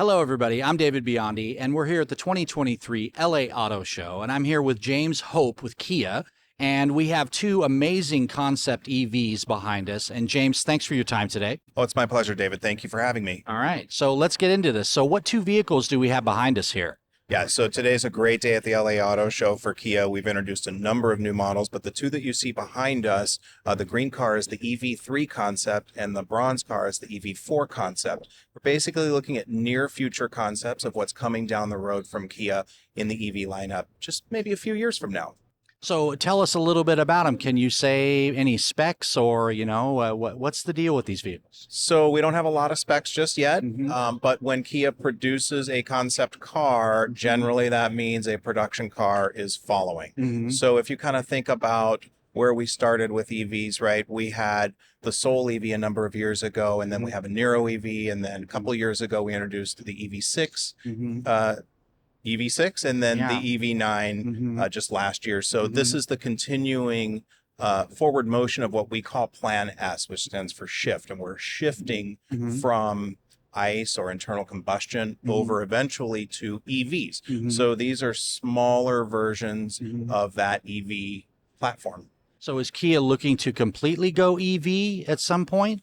Hello, everybody. I'm David Biondi, and we're here at the 2023 LA Auto Show, and I'm here with James Hope with Kia, and we have two amazing concept EVs behind us. And James, thanks for your time today. Oh, it's my pleasure, David. Thank you for having me. All right, so let's get into this. So what two vehicles do we have behind us here? Yeah, so today's a great day at the LA Auto Show for Kia. We've introduced a number of new models, but the two that you see behind us, the green car is the EV3 concept, and the bronze car is the EV4 concept. We're basically looking at near future concepts of what's coming down the road from Kia in the EV lineup, just maybe a few years from now. So tell us a little bit about them. Can you say any specs or, what's the deal with these vehicles? So we don't have a lot of specs just yet, Mm-hmm. but when Kia produces a concept car, generally that means a production car is following. Mm-hmm. So if you kind of think about where we started with EVs, right? We had the Soul EV a number of years ago, and then we have a Nero EV, and then a couple of years ago we introduced the EV6. Mm-hmm. EV6 and then Yeah. the EV9 Mm-hmm. just last year. So this is the continuing forward motion of what we call Plan S, which stands for shift. And we're shifting Mhm. from ICE or internal combustion Mhm. over eventually to EVs. Mhm. So these are smaller versions Mhm. of that EV platform. So is Kia looking to completely go EV at some point?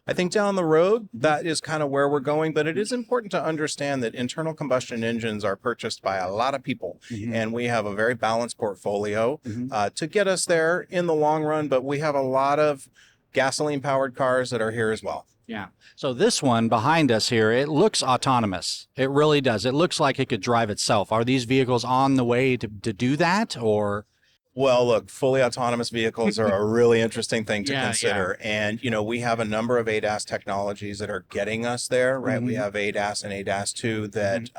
I think down the road, that is kind of where we're going, but it is important to understand that internal combustion engines are purchased by a lot of people, Mhm. and we have a very balanced portfolio Mhm. to get us there in the long run, but we have a lot of gasoline-powered cars that are here as well. Yeah. So this one behind us here, it looks autonomous. It really does. It looks like it could drive itself. Are these vehicles on the way to do that, or? Well, look, fully autonomous vehicles are a really interesting thing to Yeah, consider. And, we have a number of ADAS technologies that are getting us there, right? We Mhm. have ADAS and ADAS 2 that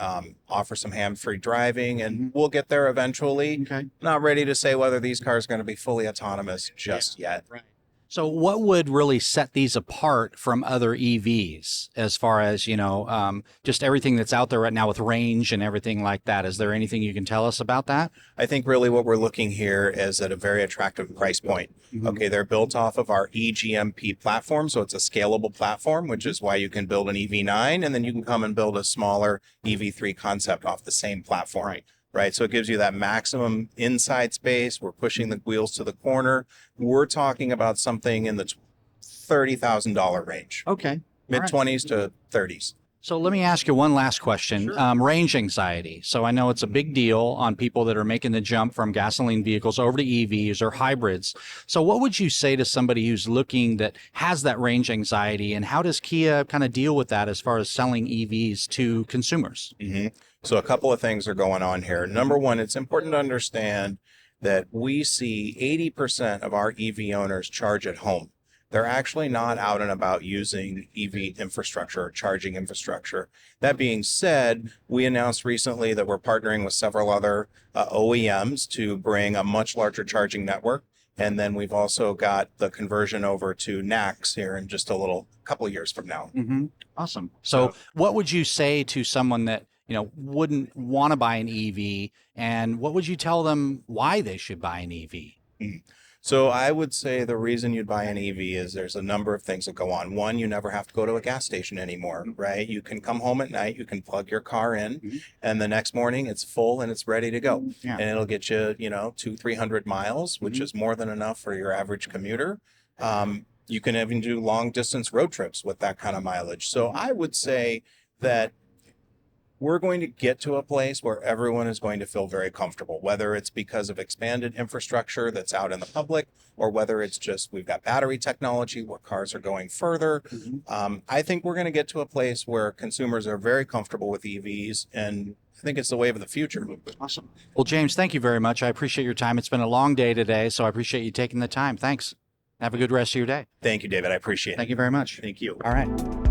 offer some hand-free driving, and Mhm. we'll get there eventually. Okay. Not ready to say whether these cars are going to be fully autonomous just yet. Right. So what would really set these apart from other EVs as far as, just everything that's out there right now with range and everything like that? Is there anything you can tell us about that? I think really what we're looking here is at a very attractive price point. Mhm. Okay, they're built off of our eGMP platform, so it's a scalable platform, which is why you can build an EV9 and then you can come and build a smaller EV3 concept off the same platform. Right. So it gives you that maximum inside space. We're pushing the wheels to the corner. We're talking about something in the $30,000 range, Okay. mid 20s to 30s. So let me ask you one last question. Sure. Range anxiety. So I know it's a big deal on people that are making the jump from gasoline vehicles over to EVs or hybrids. So what would you say to somebody who's looking that has that range anxiety, and how does Kia kind of deal with that as far as selling EVs to consumers? So a couple of things are going on here. Number one, it's important to understand that we see 80% of our EV owners charge at home. They're actually not out and about using EV infrastructure or charging infrastructure. That being said, we announced recently that we're partnering with several other OEMs to bring a much larger charging network. And then we've also got the conversion over to NACS here in just a couple of years from now. Mm-hmm. Awesome. So what would you say to someone that, wouldn't want to buy an EV, and what would you tell them why they should buy an EV? So I would say the reason you'd buy an EV is there's a number of things that go on. One, you never have to go to a gas station anymore, right? You can come home at night, you can plug your car in, and the next morning it's full and it's ready to go. Yeah. And it'll get you, 200-300 miles, which is more than enough for your average commuter. You can even do long distance road trips with that kind of mileage. So I would say that we're going to get to a place where everyone is going to feel very comfortable, whether it's because of expanded infrastructure that's out in the public, or whether it's just we've got battery technology where cars are going further. I think we're going to get to a place where consumers are very comfortable with EVs, and I think it's the wave of the future. Awesome. Well, James, thank you very much. I appreciate your time. It's been a long day today, so I appreciate you taking the time. Thanks. Have a good rest of your day. Thank you, David. I appreciate it. Thank you very much. Thank you. All right.